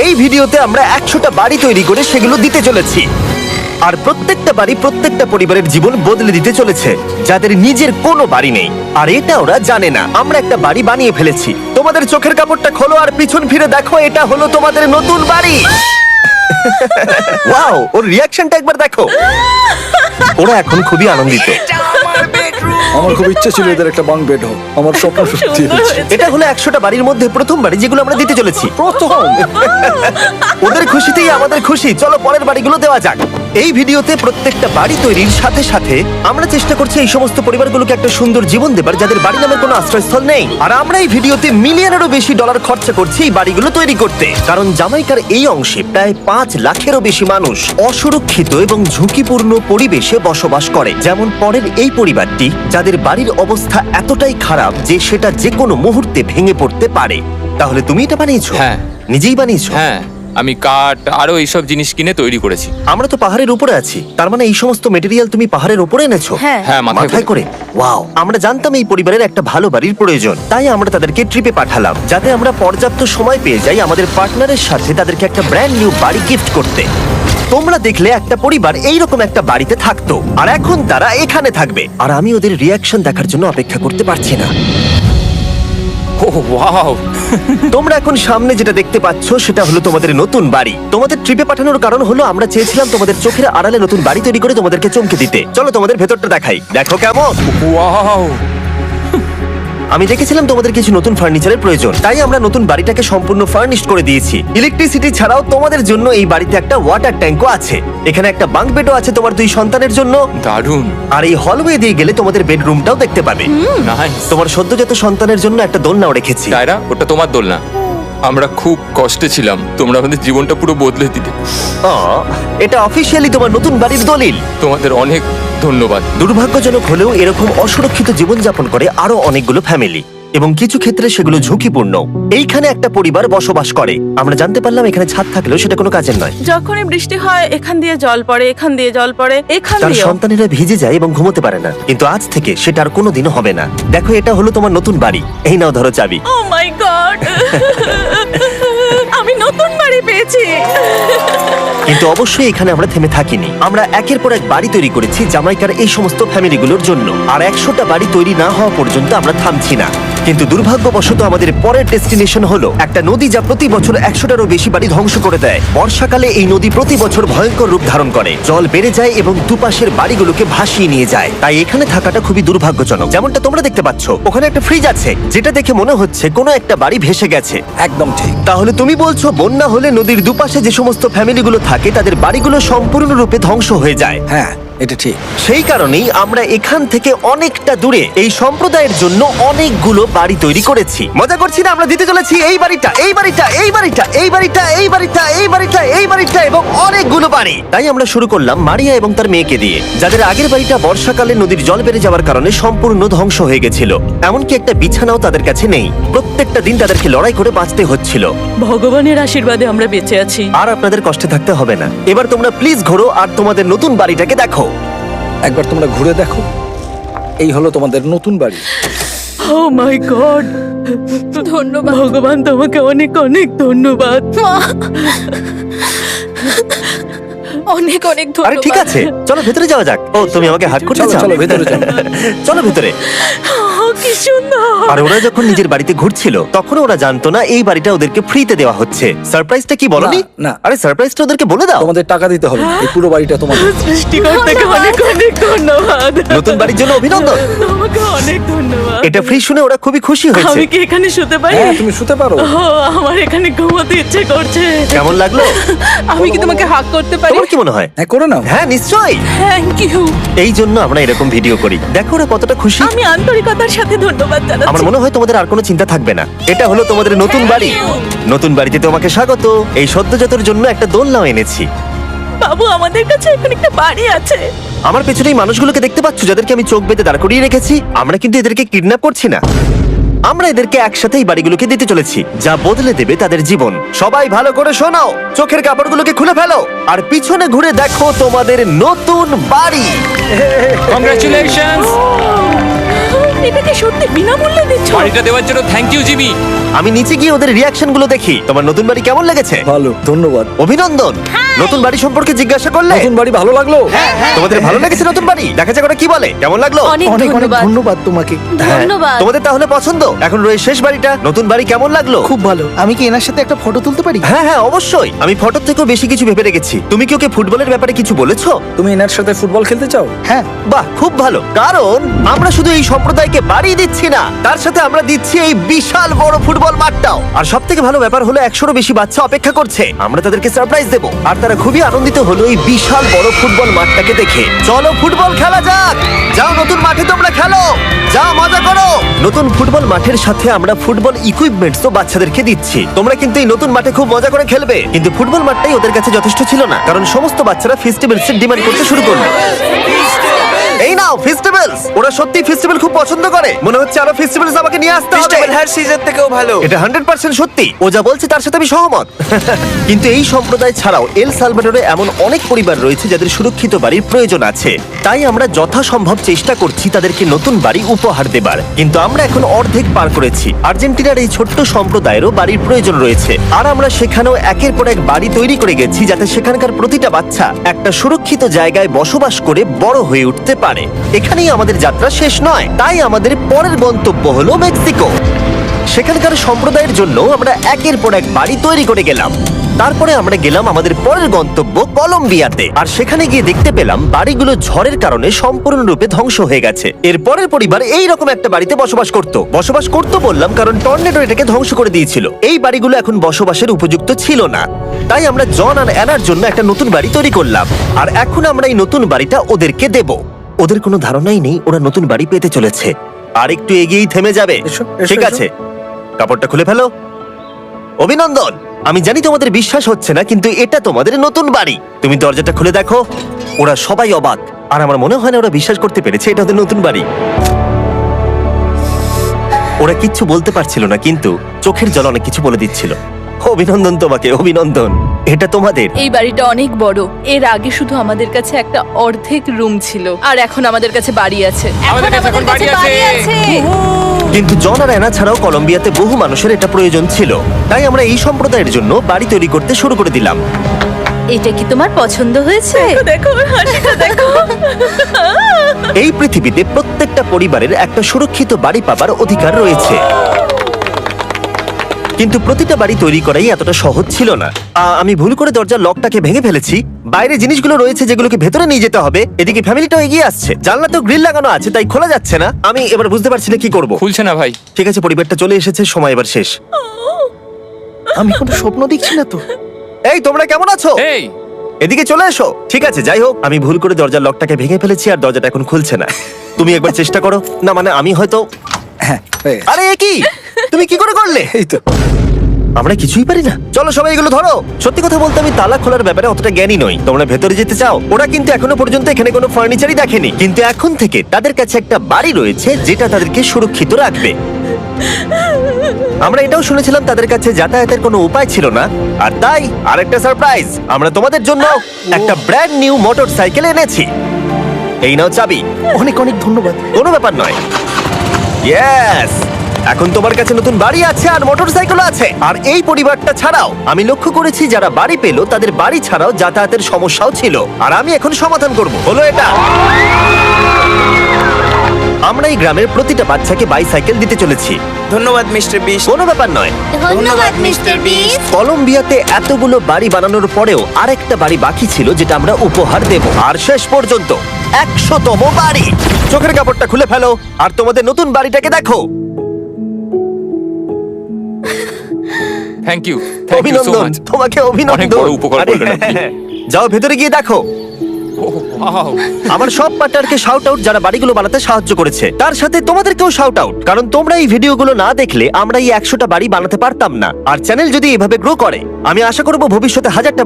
এই ভিডিওতে আমরা 100টা বাড়ি তৈরি করে সেগুলো দিতে চলেছি। আর প্রত্যেকটা বাড়ি প্রত্যেকটা পরিবারের জীবন বদলে দিতে চলেছে, যাদের নিজের কোনো বাড়ি নেই। আর এটা ওরা জানে না। আমরা একটা বাড়ি বানিয়ে ফেলেছি। তোমাদের চোখের কাপড়টা খোলো আর পিছন ফিরে দেখো, এটা হলো তোমাদের নতুন বাড়ি। ওয়াও, ওর রিঅ্যাকশনটা একবার দেখো। ওরা এখন খুবই আনন্দিত। আমার খুব ইচ্ছে ছিল এদের একটা বাঙ্ক বেড হোক, আমার স্বপ্ন সত্যি হয়েছে। এটা হলো 100টা বাড়ির মধ্যে প্রথম বাড়ি যেগুলো আমরা দিতে চলেছি। প্রথম ওদের খুশিতেই আমাদের খুশি। চলো পরের বাড়িগুলো দেওয়া যাক। এই ভিডিওতে প্রত্যেকটা বাড়ি তৈরির সাথে সাথে আমরা চেষ্টা করছি এই সমস্ত পরিবারগুলোকে একটা সুন্দর জীবন দেবার, যাদের বাড়ি নামের কোনো আশ্রয়স্থল নেই। আর আমরা এই ভিডিওতে মিলিয়নেরও বেশি ডলার খরচা করছি এই বাড়িগুলো তৈরি করতে, কারণ জামাইকার এই অংশে প্রায় 5 লাখেরও বেশি মানুষ অসুরক্ষিত এবং ঝুঁকিপূর্ণ পরিবেশে বসবাস করে। যেমন পরের এই পরিবারটি, যাদের বাড়ির অবস্থা এতটাই খারাপ যে সেটা যে কোনো মুহূর্তে ভেঙে পড়তে পারে। তাহলে তুমি এটা বানিয়েছো? হ্যাঁ। নিজেই বানিয়েছো? হ্যাঁ, আমি কাঠ আরো এইসব জিনিস কিনে তৈরি করেছি। আমরা তো পাহাড়ের উপরে আছি, তার মানে এই সমস্ত মেটেরিয়াল তুমি পাহাড়ের উপরে এনেছো? হ্যাঁ। হ্যাঁ, মাথায় করে। ওয়াও, আমরা জানতাম এই পরিবারের একটা ভালো বাড়ির প্রয়োজন, তাই আমরা তাদেরকে ট্রিপে পাঠালাম, যাতে আমরা পর্যাপ্ত সময় পেয়ে যাই আমাদের পার্টনারের সাথে তাদেরকে একটা ব্র্যান্ড নিউ বাড়ি গিফট করতে। তোমরা দেখলে একটা পরিবার এইরকম একটা বাড়িতে থাকতো, আর এখন তারা এখানে থাকবে। আর আমি ওদের রিয়াকশন দেখার জন্য অপেক্ষা করতে পারছি না। ও ওয়াও, তোমরা এখন সামনে যেটা দেখতে পাচ্ছ সেটা হলো তোমাদের নতুন বাড়ি। তোমাদের ট্রিপে পাঠানোর কারণ হলো আমরা চেয়েছিলাম তোমাদের চোখের আড়ালে নতুন বাড়ি তৈরি করে তোমাদেরকে চমকে দিতে। চলো তোমাদের ভেতরটা দেখাই, দেখো কেমন। ওয়াও। আমি দেখেছিলাম তোমাদের কিছু নতুন ফার্নিচারের প্রয়োজন, তাই আমরা নতুন বাড়িটাকে সম্পূর্ণ ফার্নিশড করে দিয়েছি। ইলেকট্রিসিটি ছাড়াও তোমাদের জন্য এই বাড়িতে একটা ওয়াটার ট্যাঙ্কও আছে। এখানে একটা বাঙ্ক বেডও আছে তোমার 2 সন্তানের জন্য। দারুণ। আর এই হলওয়ে দিয়ে গেলে তোমাদের বেডরুমটাও দেখতে পাবে। নাইস। তোমার সদ্যজাত সন্তানের জন্য একটা দোলনাও রেখেছি। টায়রা, ওটা তোমার দোলনা। আমরা খুব কষ্টে ছিলাম, তোমরা আমাদের জীবনটা পুরো বদলে দিতে। এটা অফিসিয়ালি তোমার নতুন বাড়ির দলিল। তোমাদের অনেক ধন্যবাদ। দুর্ভাগ্যজনক হলেও এরকম অসুরক্ষিত জীবনযাপন করে আরো অনেকগুলো ফ্যামিলি, এবং কিছু ক্ষেত্রে সেগুলো ঝুঁকিপূর্ণ। এইখানে একটা পরিবার বসবাস করে। আমরা জানতে পারলাম এখানে ছাদ থাকলেও সেটা কোনো কাজের নয়। যখনই বৃষ্টি হয় এখান দিয়ে জল পড়ে, এখান দিয়ে জল পড়ে, এখান তার দিয়ে। সন্তানেরা ভিজে যায় এবং ঘুমোতে পারে না, কিন্তু আজ থেকে সেটা আর কোনোদিনও হবে না। দেখো, এটা হলো তোমার নতুন বাড়ি। এই নাও, ধরো চাবি। ও মাই গড, আমি নতুন বাড়ি পেয়েছি। কিন্তু অবশ্যই এখানে আমরা থেমে থাকিনি। আমরা একের পর এক বাড়ি তৈরি করেছি জামাইকার এই সমস্ত ফ্যামিলিগুলোর জন্য। আর 100টা বাড়ি তৈরি না হওয়া পর্যন্ত আমরা থামছি না। কিন্তু দুর্ভাগ্যবশত আমাদের পরের ডেস্টিনেশন হলো একটা নদী, যা প্রতি বছর 100টারও বেশি বাড়ি ধ্বংস করে দেয়। বর্ষাকালে এই নদী প্রতি বছর ভয়ঙ্কর রূপ ধারণ করে, জল বেড়ে যায় এবং দুপাশের বাড়িগুলোকে ভাসিয়ে নিয়ে যায়। তাই এখানে থাকাটা খুবই দুর্ভাগ্যজনক। যেমনটা তোমরা দেখতে পাচ্ছ, ওখানে একটা ফ্রিজ আছে, যেটা দেখে মনে হচ্ছে কোনো একটা বাড়ি ভেসে গেছে। একদম ঠিক। তাহলে তুমি বলছো বন্যা হলে নদীর দুপাশে যে সমস্ত ফ্যামিলিগুলো থাকে তাদের বাড়িগুলো সম্পূর্ণরূপে ধ্বংস হয়ে যায়। হ্যাঁ, এটা ঠিক। সেই কারণেই আমরা এখান থেকে অনেকটা দূরে এই সম্প্রদায়ের জন্য অনেকগুলো বাড়ি তৈরি করেছি। মজা করছি না? আমরা দিতে চলেছি এই বাড়িটা, এই বাড়িটা, এই বাড়িটা, এই বাড়িটা, এই বাড়িটা, এই বাড়িটা, এই বাড়িটা এবং অনেকগুলো বাড়ি। তাই আমরা শুরু করলাম মারিয়া এবং তার মেয়েকে দিয়ে, যাদের আগের বাড়িটা বর্ষাকালে নদীর জল বেড়ে যাওয়ার কারণে সম্পূর্ণ ধ্বংস হয়ে গেছিল। এমনকি একটা বিছানাও তাদের কাছে নেই। প্রত্যেকটা দিন তাদেরকে লড়াই করে বাঁচতে হচ্ছিল। ভগবানের আশীর্বাদে আমরা বেঁচে আছি। আর আপনাদের কষ্টে থাকতে হবে না। এবার তোমরা প্লিজ ঘোরো আর তোমাদের নতুন বাড়িটাকে দেখো। একবার তোমরা ঘুরে দেখো, এই হলো তোমাদের নতুন বাড়ি। ও মাই গড, ধন্যবাদ ভগবান, তোমাকে অনেক অনেক ধন্যবাদ। অনেক অনেক আরে ধন্যবাদ। ঠিক আছে, চলো ভেতরে যাওয়া যাক। ও, তুমি আমাকে হাত করতে চলো চাও? চলো ভেতরে যাও। চলো ভেতরে। ও, কি সুন্দর। আর ওরা যখন নিজের বাড়িতে ঘুরছিল তখন ওরা জানতো না এই বাড়িটা ওদেরকে ফ্রিতে দেওয়া হচ্ছে। সারপ্রাইজটা কি বলনি? না, না। আরে সারপ্রাইজটা ওদেরকে বলে দাও। তোমাদের টাকা দিতে হবে না, এই পুরো বাড়িটা তোমাদের। সৃষ্টিকর্তাকে অনেক অনেক ধন্যবাদ। নতুন বাড়ির জন্য অভিনন্দন। তোমাকে অনেক ধন্যবাদ। এটা ফ্রি শুনে ওরা খুবই খুশি হয়েছে। আমি কি এখানে শুতে পারি? হ্যাঁ, তুমি শুতে পারো। ও, আমার এখানে ঘুমোতে ইচ্ছে করছে। কেমন লাগলো? আমি কি তোমাকে হাগ করতে পারি? তোমার কি মনে হয়? হ্যাঁ, করে নাও। হ্যাঁ, নিশ্চয়ই। Thank you. এই জন্য আমরা এরকম ভিডিও করি। দেখো ওরা কতটা খুশি। আমি আন্তরিকতার সাথে ধন্যবাদ আমার জানাচ্ছি। মনে হয় তোমাদের আর কোনো চিন্তা থাকবে না। এটা হলো তোমাদের নতুন বাড়ি। নতুন বাড়িতে তোমাকে স্বাগত। এই সদ্যজাতর জন্য একটা দোলনাও এনেছি। বাবু, আমাদের কাছে এখন একটা বাড়ি আছে। আমার পেছনে এই মানুষগুলোকে দেখতে পাচ্ছ, যাদেরকে আমি চোখ বেঁধে দাঁড় করিয়ে রেখেছি? আমরা কিন্তু এদেরকে কিডন্যাপ করছি না। আমরা এদেরকে একসাথে এই বাড়িগুলোকে দিতে চলেছি, যা বদলে দেবে তাদের জীবন। সবাই ভালো করে শোনাও, চোখের কাপড়গুলোকে খুলে ফেলো আর পিছনে ঘুরে দেখো তোমাদের নতুন বাড়ি। কংগ্রাচুলেশনস। এটাকে সত্যি বিনামূল্যে দিচ্ছ? বাড়িটা দেওয়ার জন্য থ্যাংক ইউ জিমি। আমি নিচে গিয়ে ওদের রিয়াকশন গুলো দেখি। তোমার নতুন বাড়ি কেমন লেগেছে? ভালো, ধন্যবাদ। অভিনন্দন। নতুন বাড়ি সম্পর্কে জিজ্ঞাসা করলে? নতুন বাড়ি ভালো লাগলো? তোমাদের ভালো লেগেছে নতুন বাড়ি? দেখা যাক ওরা কি বলে। কেমন লাগলো? অনেক অনেক অনেক ধন্যবাদ। ধন্যবাদ তোমাকে। হ্যাঁ, ধন্যবাদ। তোমাদের তাহলে পছন্দ? এখন রয়েছে শেষ বাড়িটা। নতুন বাড়ি কেমন লাগলো? খুব ভালো। আমি কি এনার সাথে একটা ফটো তুলতে পারি? হ্যাঁ হ্যাঁ অবশ্যই। আমি ফটোর থেকেও বেশি কিছু ভেবে রেখেছি। তুমি কি ওকে ফুটবলের ব্যাপারে কিছু বলেছো? তুমি এনার সাথে ফুটবল খেলতে চাও? হ্যাঁ। বাহ, খুব ভালো। কারণ আমরা শুধু এই সম্প্রদায়কে বাড়ি দিচ্ছি না, তার সাথে আমরা দিচ্ছি এই বিশাল বড় ফুটবল মাঠটাও। আর সব থেকে ভালো ব্যাপার হলো 100-রও বেশি বাচ্চা অপেক্ষা করছে। আমরা তাদেরকে সারপ্রাইজ দেবো, আর তারা খুবই আনন্দিত হলো এই বিশাল বড় ফুটবল মাঠটাকে দেখে। চলো ফুটবল খেলা যাক। যাও নতুন মাঠে তোমরা খেলো, যাও মজা করো। নতুন ফুটবল মাঠের সাথে আমরা ফুটবল ইকুইপমেন্টসও বাচ্চাদেরকে দিচ্ছি। তোমরা কিন্তু এই নতুন মাঠে খুব মজা করে খেলবে। কিন্তু ফুটবল মাঠটাই ওদের কাছে যথেষ্ট ছিল না, কারণ সমস্ত বাচ্চারা ফেস্টিভ্যালস ডিমান্ড করতে শুরু করলো। এই নাও ফেস্টিভ্যালস। ওরা সত্যি ফেস্টিভ্যাল খুব পছন্দ করে। মনে হচ্ছে আরো ফেস্টিভ্যালস আমাকে নিয়ে আসতে হবে। হ্যার সিজন থেকেও ভালো। এটা 100% সত্যি। ও যা বলছে তার সাথে আমি সহমত। কিন্তু এই সম্প্রদায় ছাড়াও এল সালভাডোরে এমন অনেক পরিবার রয়েছে যাদের সুরক্ষিত বাড়ির প্রয়োজন আছে। তাই আমরা যথাসম্ভব চেষ্টা করছি তাদেরকে নতুন বাড়ি উপহার দেবার। কিন্তু আমরা এখন অর্ধেক পার করেছি। আর্জেন্টিনার এই ছোট্ট সম্প্রদায়েরও বাড়ির প্রয়োজন রয়েছে, আর আমরা সেখানেও একের পর এক বাড়ি তৈরি করে গেছি যাতে সেখানকার প্রতিটা বাচ্চা একটা সুরক্ষিত জায়গায় বসবাস করে বড় হয়ে উঠতে পারে। এখানেই আমাদের যাত্রা শেষ নয়, তাই আমাদের পরের গন্তব্য হলো মেক্সিকো। সেখানকার সম্প্রদায়ের জন্য আমরা একের পর এক বাড়ি তৈরি করে গেলাম। তারপরে আমরা গেলাম আমাদের পরের গন্তব্য কলম্বিয়াতে, আর সেখানে গিয়ে দেখতে পেলাম বাড়িগুলো ঝড়ের কারণে সম্পূর্ণরূপে ধ্বংস হয়ে গেছে। এর পরের পরিবার এইরকম একটা বাড়িতে বসবাস করতো বললাম কারণ টর্নেডো এটাকে ধ্বংস করে দিয়েছিল। এই বাড়িগুলো এখন বসবাসের উপযুক্ত ছিল না, তাই আমরা জন আর অ্যানার জন্য একটা নতুন বাড়ি তৈরি করলাম। আর এখন আমরা এই নতুন বাড়িটা ওদেরকে দেব। ওদের কোনো ধারণাই নেই ওরা নতুন বাড়ি পেতে চলেছে। আর একটু এগিয়েই থেমে যাবে। এসো, এসো, ঠিক এসো। আছে, কাপড়টা খুলে ফেলো। অভিনন্দন। আমি জানি তোমাদের বিশ্বাস হচ্ছে না, কিন্তু এটা তোমাদের নতুন বাড়ি। তুমি দরজাটা খুলে দেখো। ওরা সবাই অবাক, আর আমার মনে হয় না ওরা বিশ্বাস করতে পেরেছে এটা ওদের নতুন বাড়ি। ওরা কিচ্ছু বলতে পারছিল না, কিন্তু চোখের জল অনেক কিছু বলে দিচ্ছিল। অভিনন্দন তোমাকে, অভিনন্দন। এটা তোমাদের। এই বাড়িটা অনেক বড়। এর আগে শুধু আমাদের কাছে একটা অর্ধেক রুম ছিল, আর এখন আমাদের কাছে বাড়ি আছে। আমাদের কাছে এখন বাড়ি আছে। কিন্তু জন আর অ্যানা ছাড়াও কলম্বিয়াতে বহু মানুষের এটা প্রয়োজন ছিল, তাই আমরা এই সম্প্রদায়ের জন্য বাড়ি তৈরি করতে শুরু করে দিলাম। এটা কি তোমার পছন্দ হয়েছে? দেখো ওর হাসিটা দেখো। এই পৃথিবীতে প্রত্যেকটা পরিবারের একটা সুরক্ষিত বাড়ি পাবার অধিকার রয়েছে, কিন্তু প্রতিটা বাড়ি তৈরি করাই এতটা সহজ ছিল না। আমি ভুল করে দরজার লকটাকে ভেঙে ফেলেছি। বাইরে জিনিসগুলো রয়েছে যেগুলোকে ভেতরে নিয়ে যেতে হবে। এদিকে ফ্যামিলিটাও এগিয়ে আসছে। জানলাতেও গ্রিল লাগানো আছে, তাই খোলা যাচ্ছে না। আমি এবার বুঝতে পারছি না কি করব। খুলছে না ভাই। ঠিক আছে, পরিবারটা চলে এসেছে, সময় এবার শেষ। আমি কোনো স্বপ্ন দেখছি না তো। এই তোমরা কেমন আছো? এই এদিকে চলে এসো। ঠিক আছে, যাই হোক, আমি ভুল করে দরজার লকটাকে ভেঙে ফেলেছি আর দরজাটা এখন খুলছে না। তুমি একবার চেষ্টা করো না, মানে আমি হয়তো। হ্যাঁ, হয়ে গেছে। আরে এ কি, তুমি কি করে করলে? এই তো। আমরা কিছুই পারি না। চলো সবাই এগুলো ধরো। সত্যি কথা বলতে আমি তালা খোলার ব্যাপারে অতটা জ্ঞানী নই। তোমরা ভেতরে যেতে চাও? ওরা কিন্তু এখনো পর্যন্ত এখানে কোনো ফার্নিচারই দেখেনি, কিন্তু এখন থেকে তাদের কাছে একটা বাড়ি রয়েছে যেটা তাদেরকে সুরক্ষিত রাখবে। আমরা এটাও শুনেছিলাম তাদের কাছে যাতায়াতের কোনো উপায় ছিল না, আর তাই আরেকটা সারপ্রাইজ, আমরা তোমাদের জন্য একটা ব্র্যান্ড নিউ মোটরসাইকেল এনেছি। এই নাও চাবি। অনেক অনেক ধন্যবাদ। কোনো ব্যাপার নয়। ইয়েস, এখন তোমার কাছে নতুন বাড়ি আছে আর মোটরসাইকেল আছে। আর এই পরিবারটা ছাড়াও আমি লক্ষ্য করেছি যারা বাড়ি পেল তাদের বাড়ি ছাড়াও যাতায়াতের সমস্যাও ছিল, আর আমি এখন সমাধান করব। হলো এটা। আমরা এই গ্রামের প্রতিটা বাচ্চাকে বাইসাইকেল দিতে চলেছি। ধন্যবাদ মিস্টার বিশ। কোনো ব্যাপার নয়। ধন্যবাদ মিস্টার বিস। কলম্বিয়াতে এতগুলো বাড়ি বানানোর পরেও আরেকটা বাড়ি বাকি ছিল যেটা আমরা উপহার দেব। আর শেষ পর্যন্ত 100তম বাড়ি। চোখের কাপড়টা খুলে ফেলো আর তোমাদের নতুন বাড়িটাকে দেখো। থ্যাংক ইউ সো অভিনন্দন, মাচ। তোমাকে অনেক অভিনন্দন। বড় উপকার করলেন আপনি। যাও ভেতরে গিয়ে দেখো। আমার সব পার্টনারকে শাউট আউট যারা বাড়িগুলো বানাতে সাহায্য করেছে। তার সাথে তোমাদেরকেও শাউট আউট, কারণ তোমরা এই ভিডিওগুলো না দেখলে আমরা এই 100টা বাড়ি বানাতে পারতাম না। আর চ্যানেল যদি এভাবে গ্রো করে, আমি আশা করব ভবিষ্যতে 1000টা